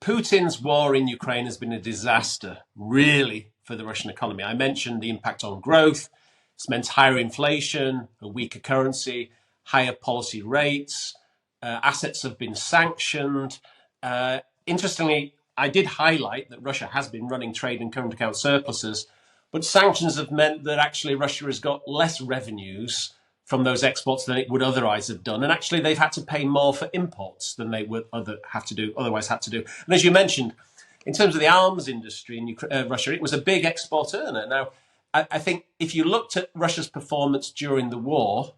Putin's war in Ukraine has been a disaster, really, for the Russian economy. I mentioned the impact on growth. It's meant higher inflation, a weaker currency, higher policy rates. Assets have been sanctioned. Interestingly, I did highlight that Russia has been running trade and current account surpluses, but sanctions have meant that actually Russia has got less revenues from those exports than it would otherwise have done. And actually, they've had to pay more for imports than they would otherwise have to do. And as you mentioned, in terms of the arms industry in Russia, it was a big export earner. Now, I think if you looked at Russia's performance during the war,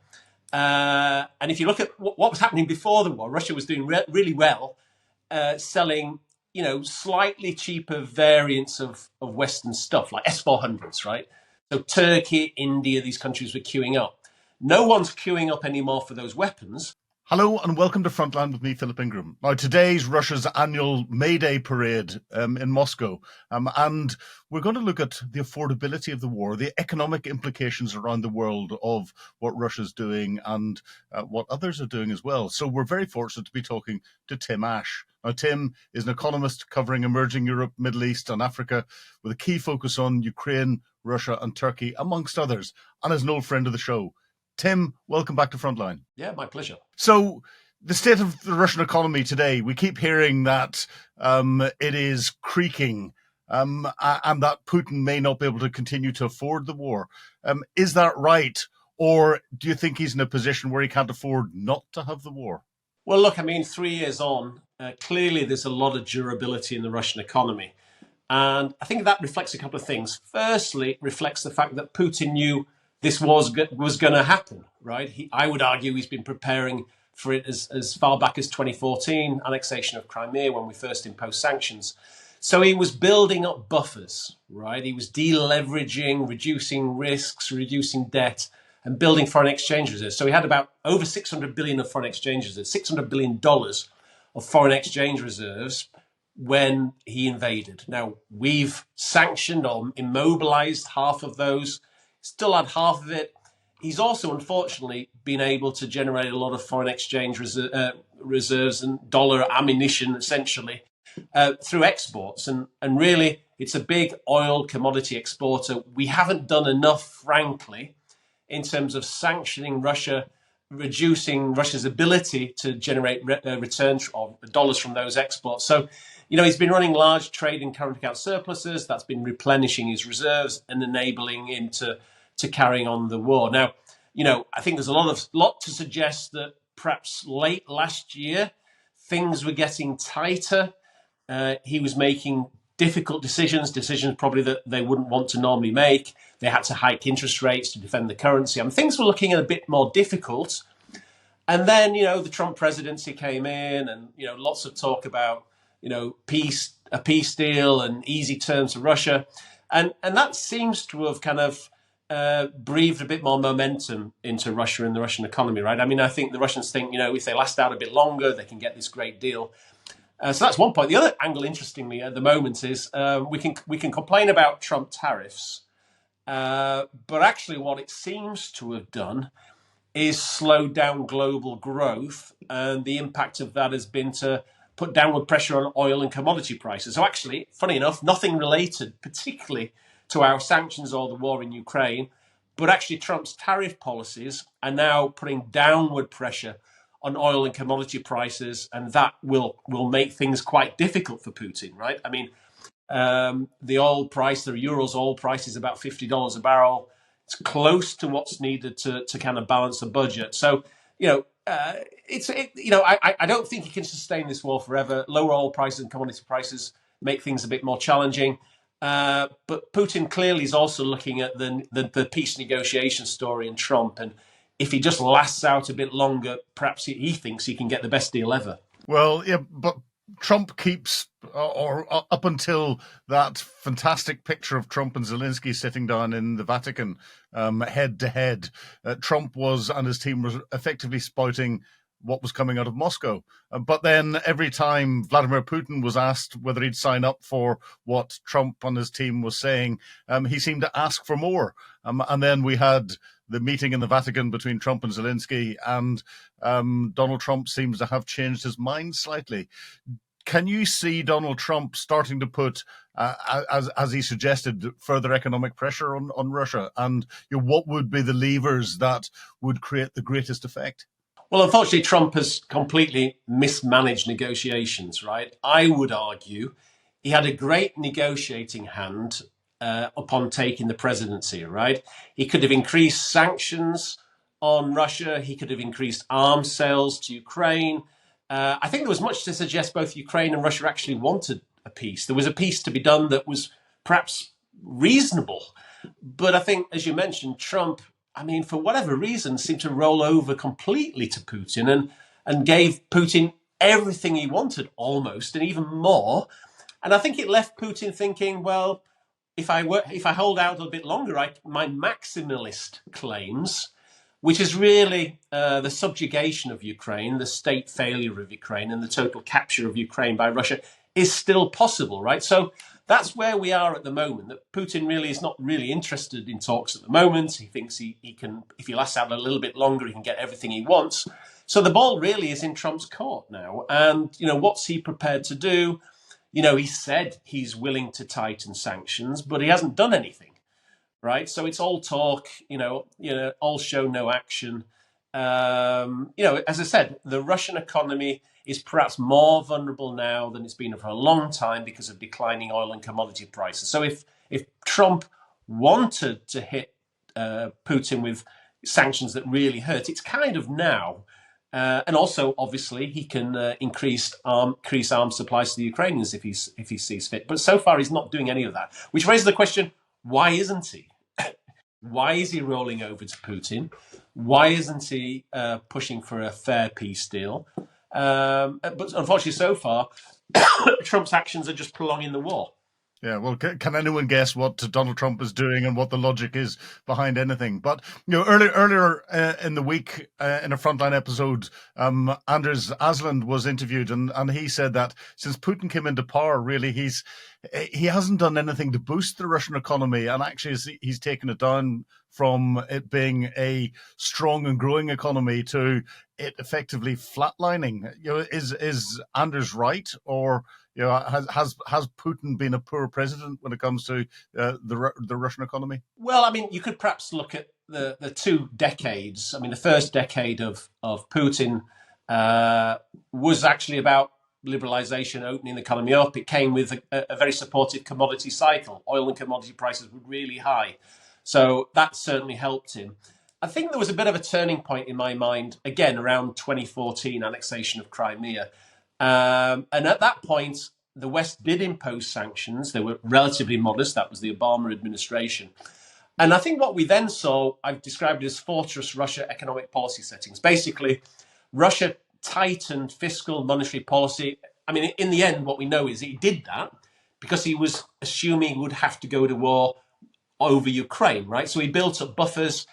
and if you look at what was happening before the war, Russia was doing really well, selling slightly cheaper variants of Western stuff like S-400s, right? So Turkey, India, these countries were queuing up. No one's queuing up anymore for those weapons. Hello and welcome to Frontline with me, Philip Ingram. Now, today's Russia's annual May Day parade in Moscow, and we're going to look at the affordability of the war, the economic implications around the world of what Russia's doing and what others are doing as well. So we're very fortunate to be talking to Tim Ash. Now, Tim is an economist covering emerging Europe, Middle East and Africa with a key focus on Ukraine, Russia and Turkey, amongst others, and is an old friend of the show. Tim, welcome back to Frontline. Yeah, my pleasure. So the state of the Russian economy today, we keep hearing that it is creaking and that Putin may not be able to continue to afford the war. Is that right? Or do you think he's in a position where he can't afford not to have the war? Well, look, 3 years on, clearly there's a lot of durability in the Russian economy. And I think that reflects a couple of things. Firstly, it reflects the fact that Putin knew this was going to happen, right? I would argue he's been preparing for it as far back as 2014, annexation of Crimea, when we first imposed sanctions. So he was building up buffers, right? He was deleveraging, reducing risks, reducing debt, and building foreign exchange reserves. So he had about over $600 billion of foreign exchange reserves, $600 billion of foreign exchange reserves when he invaded. Now, we've sanctioned or immobilized half of those. Still had half of it. He's also, unfortunately, been able to generate a lot of foreign exchange reserves and dollar ammunition, essentially, through exports. And really, it's a big oil commodity exporter. We haven't done enough, frankly, in terms of sanctioning Russia, reducing Russia's ability to generate returns of dollars from those exports. So, he's been running large trade and current account surpluses. That's been replenishing his reserves and enabling him to carrying on the war. Now, I think there's a lot to suggest that perhaps late last year, things were getting tighter. He was making difficult decisions probably that they wouldn't want to normally make. They had to hike interest rates to defend the currency. Things were looking a bit more difficult. And then, the Trump presidency came in and, lots of talk about, a peace deal and easy terms for Russia. And that seems to have kind of breathed a bit more momentum into Russia and the Russian economy, right? I think the Russians think, if they last out a bit longer, they can get this great deal. So that's one point. The other angle, interestingly, at the moment is we can complain about Trump tariffs, but actually what it seems to have done is slow down global growth, and the impact of that has been to put downward pressure on oil and commodity prices. So actually, funny enough, nothing related particularly to our sanctions or the war in Ukraine, but actually Trump's tariff policies are now putting downward pressure on oil and commodity prices, and that will make things quite difficult for Putin, right? The oil price, the Urals oil price is about $50 a barrel. It's close to what's needed to kind of balance the budget. So, I don't think he can sustain this war forever. Lower oil prices and commodity prices make things a bit more challenging. But Putin clearly is also looking at the peace negotiation story in Trump. And if he just lasts out a bit longer, perhaps he thinks he can get the best deal ever. Well, yeah, but Trump keeps, or up until that fantastic picture of Trump and Zelensky sitting down in the Vatican head to head, Trump was and his team was effectively spouting what was coming out of Moscow. But then every time Vladimir Putin was asked whether he'd sign up for what Trump and his team was saying, he seemed to ask for more. And then we had the meeting in the Vatican between Trump and Zelensky, and Donald Trump seems to have changed his mind slightly. can you see Donald Trump starting to put, as he suggested, further economic pressure on Russia? And what would be the levers that would create the greatest effect? Well, unfortunately, Trump has completely mismanaged negotiations, right? I would argue he had a great negotiating hand upon taking the presidency, right? He could have increased sanctions on Russia, he could have increased arms sales to Ukraine. I think there was much to suggest both Ukraine and Russia actually wanted a peace. There was a peace to be done that was perhaps reasonable. But I think, as you mentioned, Trump, I mean, for whatever reason, seemed to roll over completely to Putin and gave Putin everything he wanted almost, and even more. And I think it left Putin thinking, well, if I hold out a bit longer, my maximalist claims, which is really the subjugation of Ukraine, the state failure of Ukraine, and the total capture of Ukraine by Russia, is still possible, right? So that's where we are at the moment. That Putin really is not really interested in talks at the moment. He thinks he can, if he lasts out a little bit longer, he can get everything he wants. So the ball really is in Trump's court now. And, what's he prepared to do? He said he's willing to tighten sanctions, but he hasn't done anything, right? So it's all talk, all show, no action. As I said, the Russian economy is perhaps more vulnerable now than it's been for a long time because of declining oil and commodity prices. So if Trump wanted to hit Putin with sanctions that really hurt, it's kind of now. And also, obviously, he can increase arms supplies to the Ukrainians if he sees fit. But so far, he's not doing any of that, which raises the question: why isn't he? Why is he rolling over to Putin? Why isn't he pushing for a fair peace deal? But unfortunately, so far, Trump's actions are just prolonging the war. Yeah, well, can anyone guess what Donald Trump is doing and what the logic is behind anything? But earlier in the week, in a Frontline episode, Anders Asland was interviewed, and he said that since Putin came into power, really he hasn't done anything to boost the Russian economy, and actually he's taken it down from it being a strong and growing economy to it effectively flatlining. Is Anders right, or has Putin been a poor president when it comes to the Russian economy? Well, I mean, you could perhaps look at the 2 decades. I mean, the first decade of Putin was actually about liberalization, opening the economy up. It came with a very supportive commodity cycle. Oil and commodity prices were really high. So that certainly helped him. I think there was a bit of a turning point in my mind, again, around 2014, annexation of Crimea. And at that point, the West did impose sanctions. They were relatively modest. That was the Obama administration. And I think what we then saw, I've described it as fortress Russia economic policy settings. Basically, Russia tightened fiscal monetary policy. I mean, in the end, what we know is he did that because he was assuming he would have to go to war over Ukraine, right? So he built up buffers.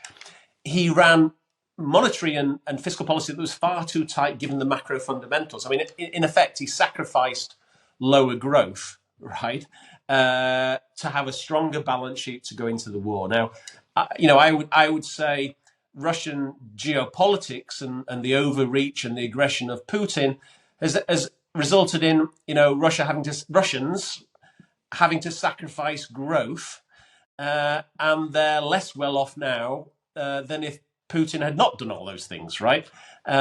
He ran monetary and fiscal policy that was far too tight given the macro fundamentals. I mean, in effect, he sacrificed lower growth, right, to have a stronger balance sheet to go into the war. Now, I would say Russian geopolitics and the overreach and the aggression of Putin has resulted in Russians having to sacrifice growth, and they're less well off now than if Putin had not done all those things, right? We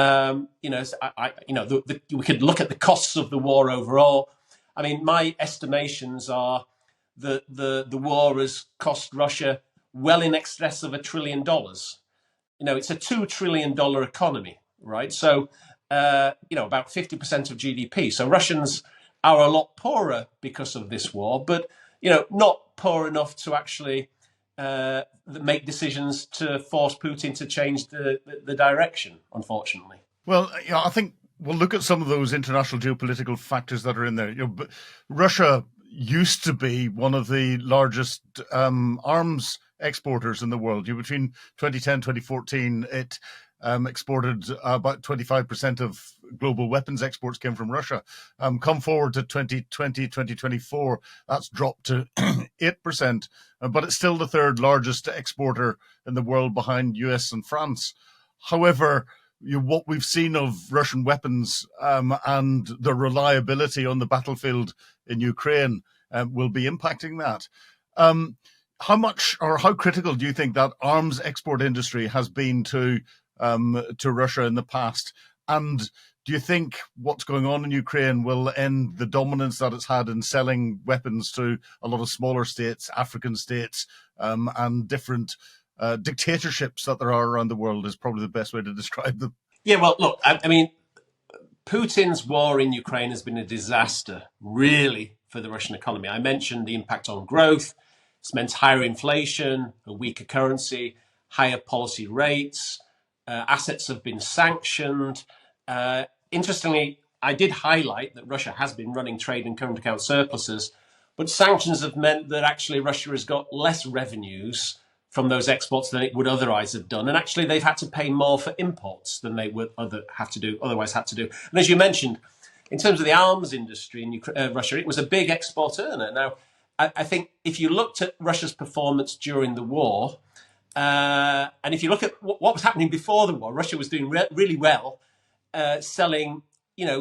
could look at the costs of the war overall. I mean, my estimations are that the war has cost Russia well in excess of $1 trillion. It's a $2 trillion economy, right? So, about 50% of GDP. So Russians are a lot poorer because of this war, but, not poor enough to actually make decisions to force Putin to change the direction, unfortunately. Well, I think we'll look at some of those international geopolitical factors that are in there. Russia used to be one of the largest arms exporters in the world. Between 2010 2014, it exported about 25% of global weapons exports came from Russia. Come forward to 2020, 2024, that's dropped to 8%, but it's still the third largest exporter in the world behind US and France. However, what we've seen of Russian weapons and the reliability on the battlefield in Ukraine will be impacting that. Um, how much or how critical do you think that arms export industry has been to Russia in the past? And do you think what's going on in Ukraine will end the dominance that it's had in selling weapons to a lot of smaller states, African states, and different dictatorships that there are around the world? Is probably the best way to describe them. Yeah, well, look, I mean, Putin's war in Ukraine has been a disaster, really, for the Russian economy. I mentioned the impact on growth. It's meant higher inflation, a weaker currency, higher policy rates. Assets have been sanctioned. Interestingly, I did highlight that Russia has been running trade and current account surpluses, but sanctions have meant that actually Russia has got less revenues from those exports than it would otherwise have done. And actually, they've had to pay more for imports than they would otherwise had to do. And as you mentioned, in terms of the arms industry in Russia, it was a big export earner. Now, I think if you looked at Russia's performance during the war, and if you look at what was happening before the war, Russia was doing really well, selling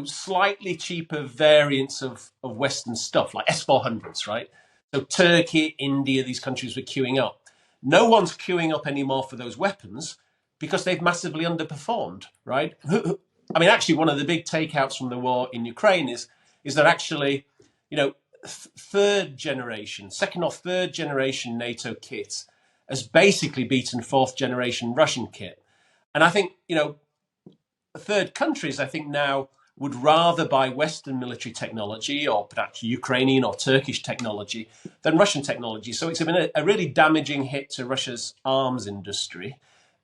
slightly cheaper variants of Western stuff like S-400s, right? So Turkey, India, these countries were queuing up. No one's queuing up anymore for those weapons because they've massively underperformed, right? I mean, actually, one of the big takeouts from the war in Ukraine is that actually, third generation, second or third generation NATO kit has basically beaten fourth generation Russian kit. And I think, third countries, I think now would rather buy Western military technology or perhaps Ukrainian or Turkish technology than Russian technology. So it's been a really damaging hit to Russia's arms industry.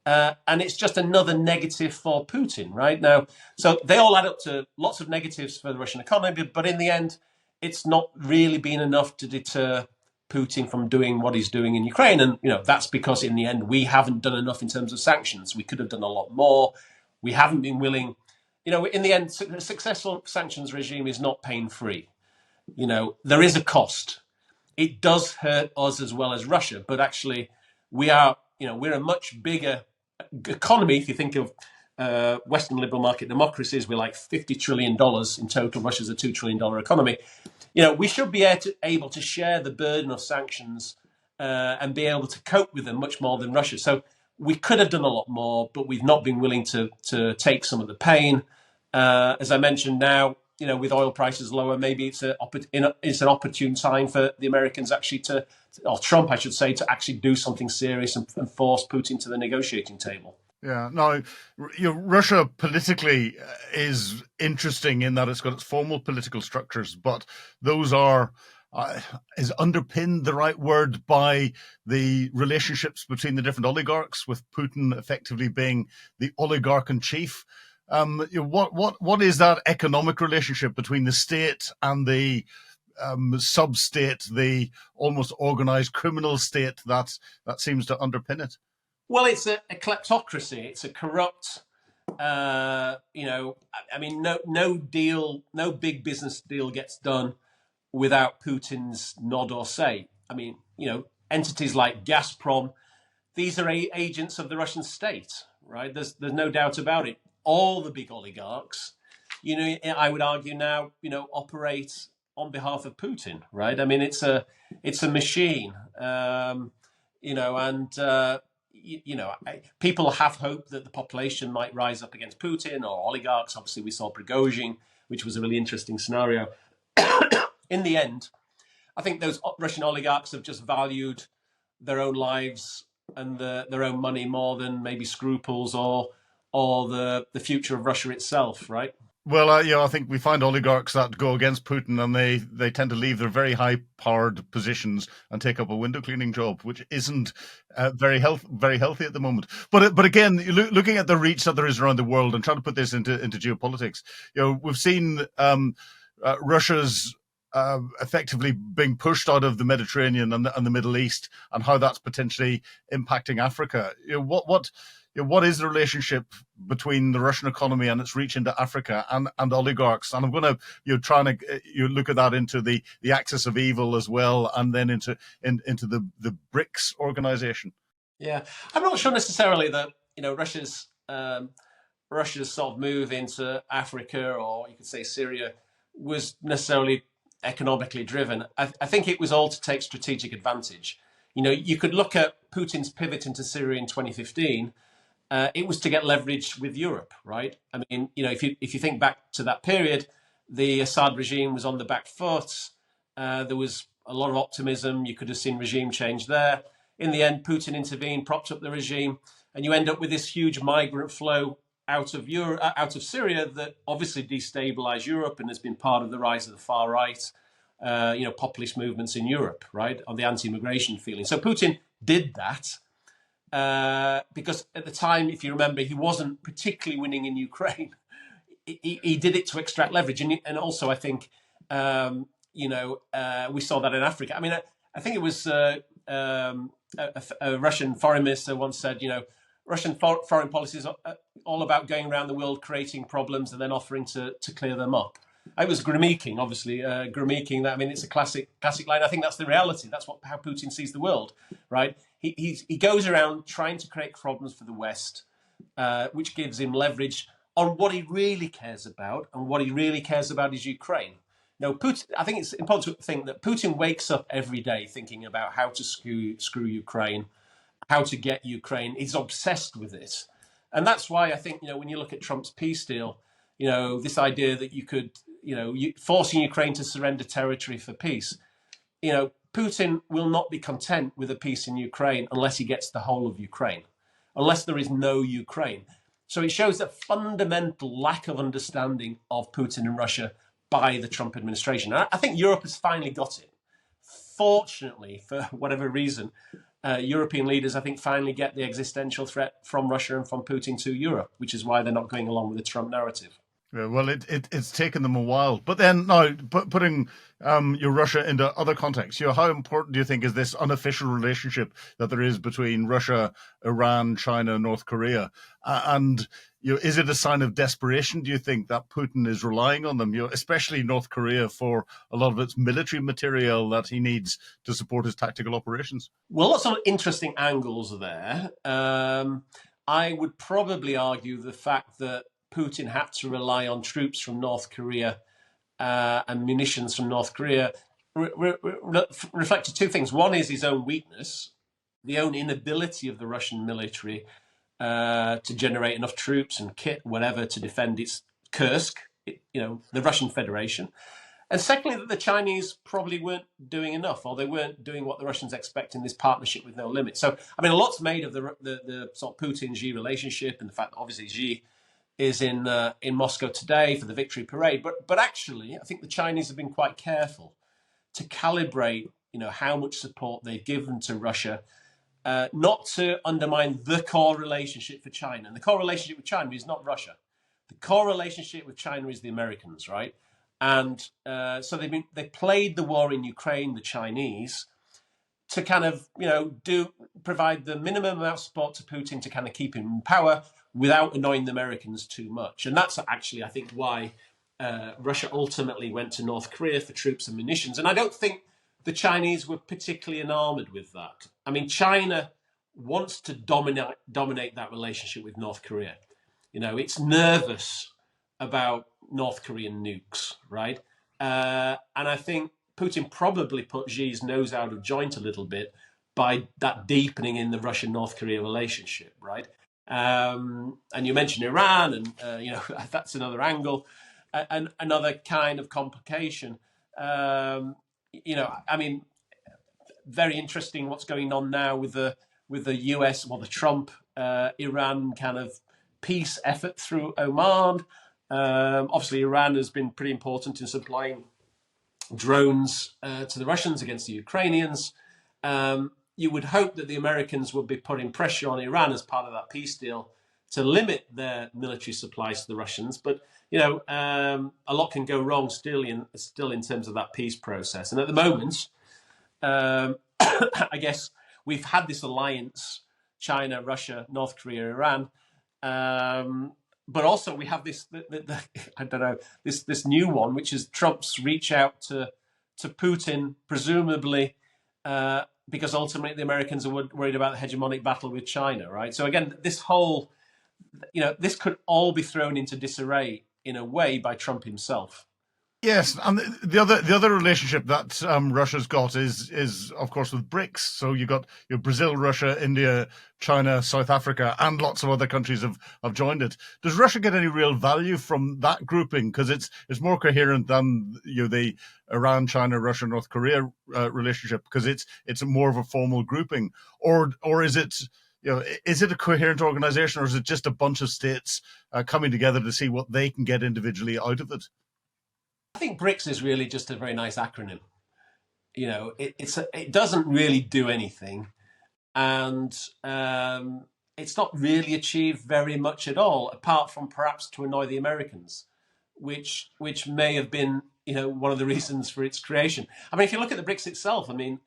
And it's just another negative for Putin right now. So they all add up to lots of negatives for the Russian economy. But in the end, it's not really been enough to deter Putin from doing what he's doing in Ukraine. And, that's because in the end, we haven't done enough in terms of sanctions. We could have done a lot more. We haven't been willing. In the end, a successful sanctions regime is not pain-free. There is a cost. It does hurt us as well as Russia, but actually we're a much bigger economy. If you think of Western liberal market democracies, we're like $50 trillion in total. Russia's a $2 trillion economy. We should be able to share the burden of sanctions and be able to cope with them much more than Russia. So we could have done a lot more, but we've not been willing to take some of the pain. As I mentioned now, with oil prices lower, maybe it's an opportune time for the Americans actually or Trump, I should say, to actually do something serious and force Putin to the negotiating table. Yeah, now, Russia politically is interesting in that it's got its formal political structures, but those are, is underpinned the right word by the relationships between the different oligarchs, with Putin effectively being the oligarch in chief. What is that economic relationship between the state and the sub-state, the almost organized criminal state that seems to underpin it? Well, it's a kleptocracy. It's a corrupt. No deal, no big business deal gets done without Putin's nod or say. I mean, entities like Gazprom, these are agents of the Russian state, right? There's no doubt about it. All the big oligarchs, I would argue now, operate on behalf of Putin, right? I mean, it's a machine, and people have hope that the population might rise up against Putin or oligarchs. Obviously, we saw Prigozhin, which was a really interesting scenario. In the end, I think those Russian oligarchs have just valued their own lives and their own money more than maybe scruples or the future of Russia itself, right? Well, I think we find oligarchs that go against Putin, and they tend to leave their very high-powered positions and take up a window cleaning job, which isn't very healthy at the moment. But again, looking at the reach that there is around the world and trying to put this into geopolitics, we've seen Russia's effectively being pushed out of the Mediterranean and the Middle East, and how that's potentially impacting Africa. What is the relationship between the Russian economy and its reach into Africa and oligarchs? And I'm going to try and look at that into the axis of evil as well, and then into the BRICS organization. Yeah, I'm not sure necessarily that Russia's Russia's sort of move into Africa, or you could say Syria, was necessarily economically driven. I think it was all to take strategic advantage. You know, you could look at Putin's pivot into Syria in 2015. It was to get leverage with Europe, right? I mean, you know, if you think back to that period, the Assad regime was on the back foot. There was a lot of optimism. You could have seen regime change there. In the end, Putin intervened, propped up the regime, and you end up with this huge migrant flow out of Europe, out of Syria, that obviously destabilized Europe and has been part of the rise of the far right, populist movements in Europe, right, on the anti-immigration feeling. So Putin did that because at the time, if you remember, he wasn't particularly winning in Ukraine. He did it to extract leverage, and also I think we saw that in Africa. I mean, I think it was a Russian foreign minister once said, you know, Russian foreign policy is all about going around the world creating problems and then offering to clear them up. It was Gromykin, obviously. Gromykin, I mean, it's a classic line. I think that's the reality. That's how Putin sees the world, right? He goes around trying to create problems for the West, which gives him leverage on what he really cares about. And what he really cares about is Ukraine. Now, Putin, I think it's important to think that Putin wakes up every day thinking about how to screw Ukraine, how to get Ukraine. He's obsessed with it. And that's why I think, you know, when you look at Trump's peace deal, you know, this idea that you could, forcing Ukraine to surrender territory for peace, you know, Putin will not be content with a peace in Ukraine unless he gets the whole of Ukraine, unless there is no Ukraine. So it shows a fundamental lack of understanding of Putin and Russia by the Trump administration. And I think Europe has finally got it. Fortunately, for whatever reason, European leaders, I think, finally get the existential threat from Russia and from Putin to Europe, which is why they're not going along with the Trump narrative. Yeah, well, it's taken them a while. But then now, putting your Russia into other contexts, how important do you think is this unofficial relationship that there is between Russia, Iran, China, North Korea? And is it a sign of desperation, do you think, that Putin is relying on them, especially North Korea, for a lot of its military material that he needs to support his tactical operations? Well, lots of interesting angles there. I would probably argue the fact that Putin had to rely on troops from North Korea and munitions from North Korea reflected two things. One is his own weakness, the own inability of the Russian military to generate enough troops and kit, whatever, to defend its Kursk, the Russian Federation. And secondly, that the Chinese probably weren't doing enough, or they weren't doing what the Russians expect in this partnership with no limit. So, I mean, a lot's made of the sort of Putin-Xi relationship and the fact that obviously Xi is in Moscow today for the victory parade. But actually, I think the Chinese have been quite careful to calibrate, how much support they've given to Russia, not to undermine the core relationship for China. And the core relationship with China is not Russia. The core relationship with China is the Americans, right? And so they played the war in Ukraine, the Chinese, to kind of provide the minimum amount of support to Putin to kind of keep him in power without annoying the Americans too much. And that's actually, I think, why Russia ultimately went to North Korea for troops and munitions. And I don't think the Chinese were particularly enamored with that. I mean, China wants to dominate that relationship with North Korea. It's nervous about North Korean nukes, right? And I think Putin probably put Xi's nose out of joint a little bit by that deepening in the Russian-North Korea relationship, right? And you mentioned Iran, and that's another angle, and another kind of complication. I mean, very interesting what's going on now with the US, the Trump Iran kind of peace effort through Oman. Obviously, Iran has been pretty important in supplying drones to the Russians against the Ukrainians. You would hope that the Americans would be putting pressure on Iran as part of that peace deal to limit their military supplies to the Russians. But, a lot can go wrong still in terms of that peace process. And at the moment, I guess we've had this alliance, China, Russia, North Korea, Iran. But also we have this, this new one, which is Trump's reach out to Putin, presumably because ultimately the Americans are worried about the hegemonic battle with China, right? So again, this whole this could all be thrown into disarray in a way by Trump himself. Yes, and the other relationship that Russia's got is of course with BRICS. So you got Brazil, Russia, India, China, South Africa, and lots of other countries have joined it. Does Russia get any real value from that grouping? Because it's more coherent than the Iran, China, Russia, North Korea relationship, because it's more of a formal grouping, or is it? Is it a coherent organization, or is it just a bunch of states coming together to see what they can get individually out of it? I think BRICS is really just a very nice acronym. It doesn't really do anything, and it's not really achieved very much at all, apart from perhaps to annoy the Americans, which may have been one of the reasons for its creation. I mean, if you look at the BRICS itself, I mean,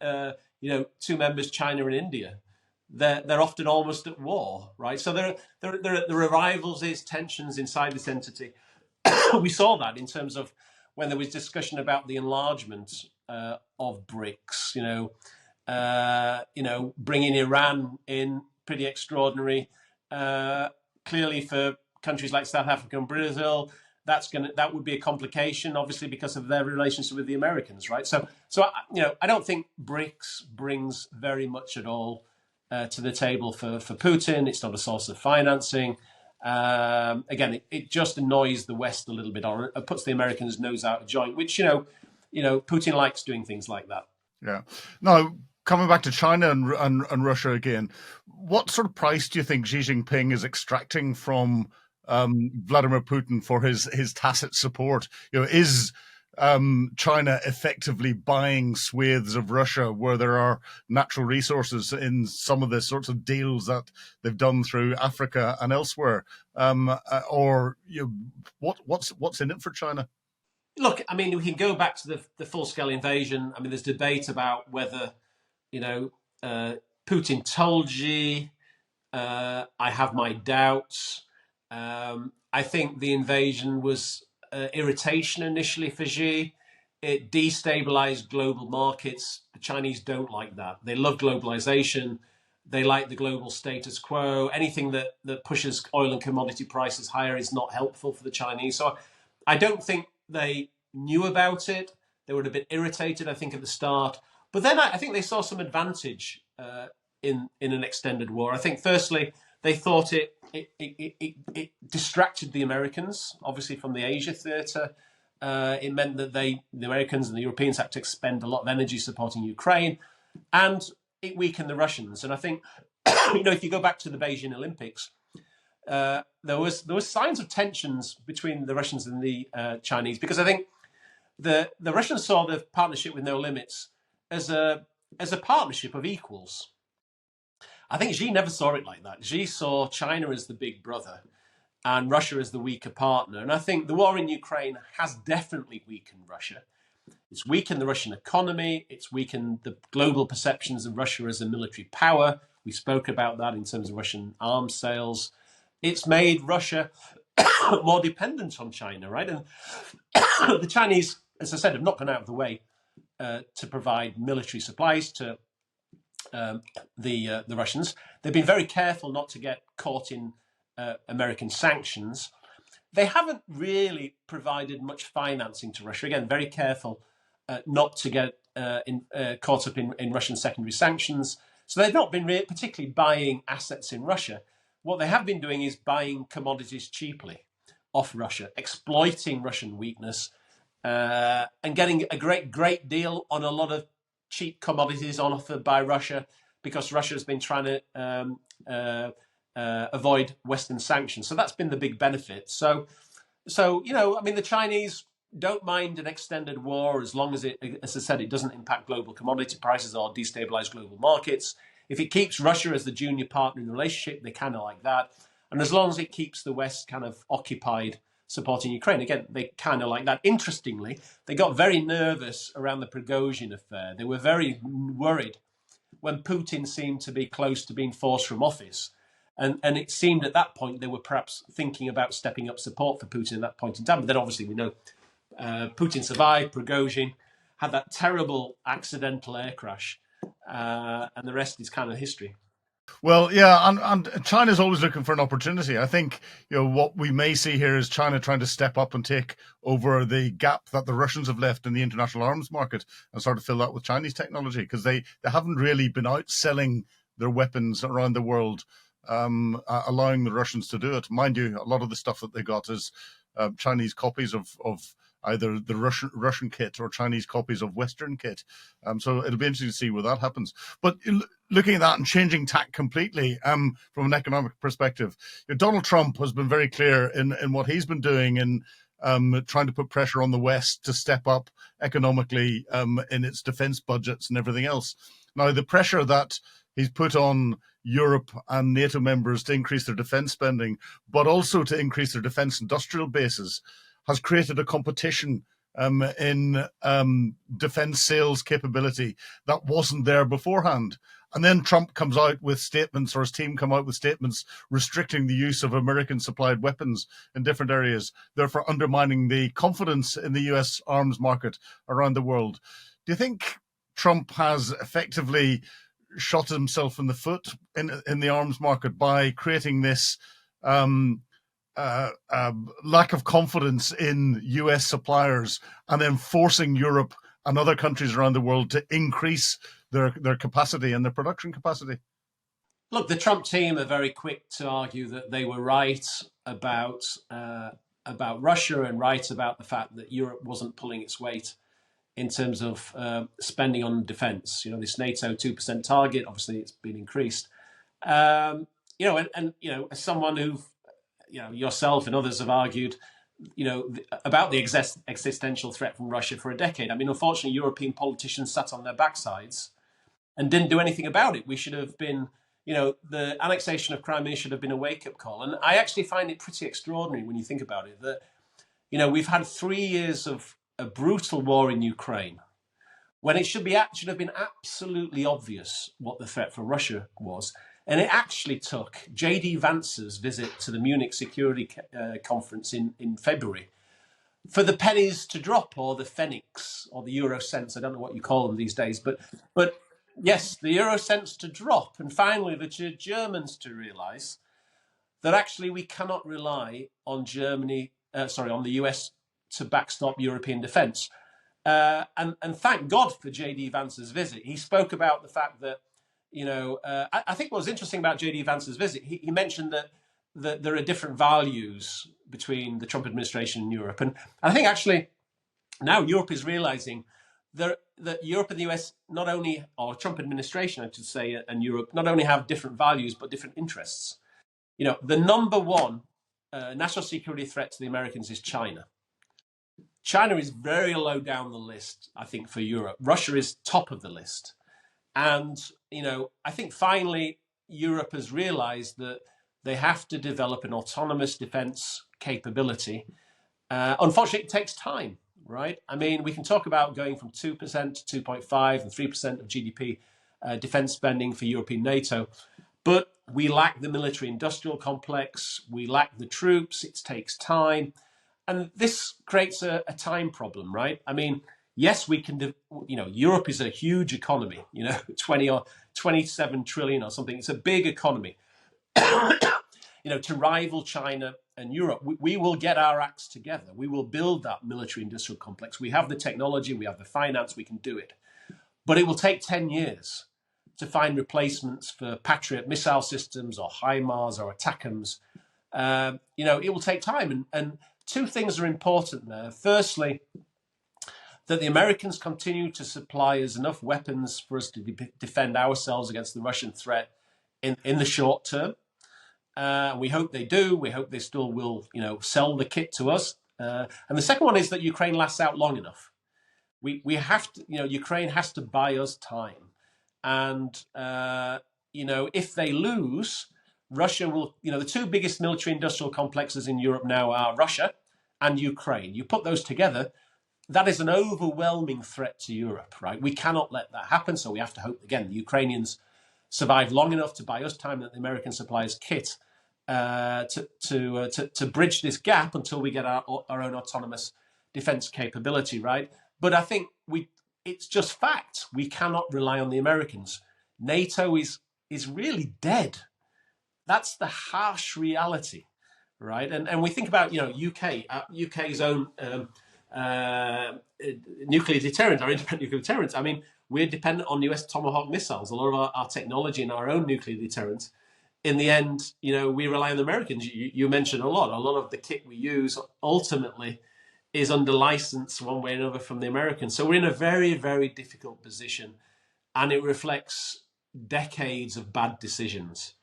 two members, China and India, they're often almost at war, right? So there are rivals, tensions inside this entity. We saw that in terms of when there was discussion about the enlargement of BRICS. Bringing Iran in, pretty extraordinary. Clearly, for countries like South Africa and Brazil, that would be a complication, obviously, because of their relationship with the Americans, right? So I don't think BRICS brings very much at all to the table for Putin. It's not a source of financing. Again, it just annoys the West a little bit, or it puts the Americans' nose out of joint, which Putin likes doing things like that. Yeah. Now, coming back to China and Russia again, what sort of price do you think Xi Jinping is extracting from Vladimir Putin for his tacit support? Is China effectively buying swathes of Russia where there are natural resources in some of the sorts of deals that they've done through Africa and elsewhere? What's in it for China? Look, I mean, we can go back to the full-scale invasion. I mean, there's debate about whether, Putin told Xi. I have my doubts. I think the invasion was irritation initially for Xi. It destabilized global markets. The Chinese don't like that. They love globalization. They like the global status quo. Anything that pushes oil and commodity prices higher is not helpful for the Chinese. So I don't think they knew about it. They were a bit irritated, I think, at the start. But then I think they saw some advantage in an extended war. I think, firstly, they thought it distracted the Americans, obviously, from the Asia theatre. It meant that the Americans and the Europeans had to expend a lot of energy supporting Ukraine, and it weakened the Russians. And I think, if you go back to the Beijing Olympics, there was signs of tensions between the Russians and the Chinese, because I think the Russians saw the partnership with no limits as a partnership of equals. I think Xi never saw it like that. Xi saw China as the big brother and Russia as the weaker partner. And I think the war in Ukraine has definitely weakened Russia. It's weakened the Russian economy. It's weakened the global perceptions of Russia as a military power. We spoke about that in terms of Russian arms sales. It's made Russia more dependent on China, right? And the Chinese, as I said, have not gone out of the way to provide military supplies to the Russians. They've been very careful not to get caught in American sanctions. They haven't really provided much financing to Russia. Again, very careful not to get caught up in Russian secondary sanctions. So they've not been particularly buying assets in Russia. What they have been doing is buying commodities cheaply off Russia, exploiting Russian weakness, and getting a great deal on a lot of cheap commodities on offer by Russia, because Russia has been trying to avoid Western sanctions. So that's been the big benefit. So I mean, the Chinese don't mind an extended war as long as as I said, it doesn't impact global commodity prices or destabilize global markets. If it keeps Russia as the junior partner in the relationship, they kind of like that. And as long as it keeps the West kind of occupied supporting Ukraine, again, they kind of like that. Interestingly, they got very nervous around the Prigozhin affair. They were very worried when Putin seemed to be close to being forced from office. And it seemed at that point they were perhaps thinking about stepping up support for Putin at that point in time. But then obviously we know Putin survived, Prigozhin had that terrible accidental air crash, and the rest is kind of history. Well, yeah, and China's always looking for an opportunity. I think what we may see here is China trying to step up and take over the gap that the Russians have left in the international arms market and sort of fill that with Chinese technology because they haven't really been out selling their weapons around the world, allowing the Russians to do it. Mind you, a lot of the stuff that they got is Chinese copies of either the Russian kit or Chinese copies of Western kit. So it'll be interesting to see where that happens. But looking at that and changing tack completely from an economic perspective, Donald Trump has been very clear in what he's been doing in trying to put pressure on the West to step up economically in its defense budgets and everything else. Now, the pressure that he's put on Europe and NATO members to increase their defense spending, but also to increase their defense industrial bases, has created a competition in defense sales capability that wasn't there beforehand. And then Trump comes out with statements, or his team come out with statements restricting the use of American supplied weapons in different areas, therefore undermining the confidence in the US arms market around the world. Do you think Trump has effectively shot himself in the foot in the arms market by creating this lack of confidence in US suppliers and then forcing Europe and other countries around the world to increase their capacity and their production capacity? Look, the Trump team are very quick to argue that they were right about Russia and right about the fact that Europe wasn't pulling its weight in terms of spending on defence. This NATO 2% target, obviously, it's been increased. As someone who, yourself and others have argued, about the existential threat from Russia for a decade. I mean, unfortunately, European politicians sat on their backsides and didn't do anything about it. We should have been, the annexation of Crimea should have been a wake-up call. And I actually find it pretty extraordinary when you think about it that, we've had 3 years of a brutal war in Ukraine when it should have been absolutely obvious what the threat from Russia was. And it actually took J.D. Vance's visit to the Munich Security Conference in February for the pennies to drop, or the pfennigs, or the euro cents. I don't know what you call them these days, but yes, the euro cents to drop, and finally the Germans to realise that actually we cannot rely on on the US to backstop European defence. And thank God for J.D. Vance's visit. He spoke about the fact that, I think what was interesting about J.D. Vance's visit, he mentioned that there are different values between the Trump administration and Europe. And I think actually now Europe is realizing that Europe and the US not only, or Trump administration, I should say, and Europe not only have different values, but different interests. The number one national security threat to the Americans is China. China is very low down the list, I think, for Europe. Russia is top of the list. And, I think finally Europe has realized that they have to develop an autonomous defense capability. Unfortunately, it takes time, right? I mean, we can talk about going from 2% to 2.5 and 3% of GDP defense spending for European NATO, but we lack the military industrial complex, we lack the troops, it takes time. And this creates a time problem, right? I mean, yes, we can, Europe is a huge economy, 20 or 27 trillion or something. It's a big economy. To rival China and Europe, we will get our acts together. We will build that military industrial complex. We have the technology, we have the finance, we can do it. But it will take 10 years to find replacements for Patriot missile systems or HIMARS or ATACMS. It will take time. And two things are important there. Firstly, that the Americans continue to supply us enough weapons for us to defend ourselves against the Russian threat in the short term. We hope they do. We hope they still will, sell the kit to us. And the second one is that Ukraine lasts out long enough. We have to, Ukraine has to buy us time. And, if they lose, Russia will, the two biggest military industrial complexes in Europe now are Russia and Ukraine. You put those together, that is an overwhelming threat to Europe, right? We cannot let that happen. So we have to hope, again, the Ukrainians survive long enough to buy us time that the American suppliers kit to bridge this gap until we get our own autonomous defense capability, right? But I think it's just fact. We cannot rely on the Americans. NATO is is really dead. That's the harsh reality, right? And we think about UK's own nuclear deterrent, our independent nuclear deterrent. I mean, we're dependent on US Tomahawk missiles. A lot of our technology and our own nuclear deterrent. In the end, we rely on the Americans. You mentioned a lot. A lot of the kit we use ultimately is under license one way or another from the Americans. So we're in a very, very difficult position, and it reflects decades of bad decisions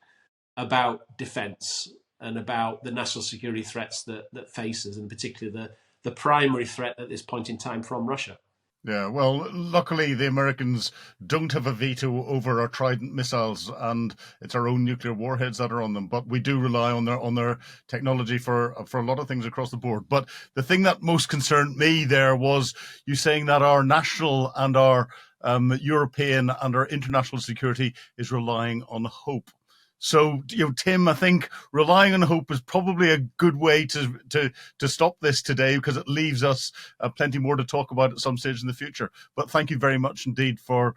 about defence and about the national security threats that faces, and particularly the primary threat at this point in time from Russia. Yeah, well, luckily the Americans don't have a veto over our Trident missiles, and it's our own nuclear warheads that are on them. But we do rely on their technology for a lot of things across the board. But the thing that most concerned me there was you saying that our national and our European and our international security is relying on hope. So, Tim, I think relying on hope is probably a good way to stop this today, because it leaves us plenty more to talk about at some stage in the future. But thank you very much indeed for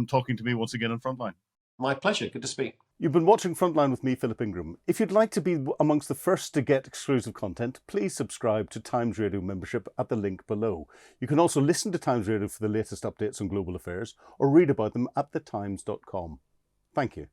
talking to me once again on Frontline. My pleasure. Good to speak. You've been watching Frontline with me, Philip Ingram. If you'd like to be amongst the first to get exclusive content, please subscribe to Times Radio membership at the link below. You can also listen to Times Radio for the latest updates on global affairs, or read about them at thetimes.com. Thank you.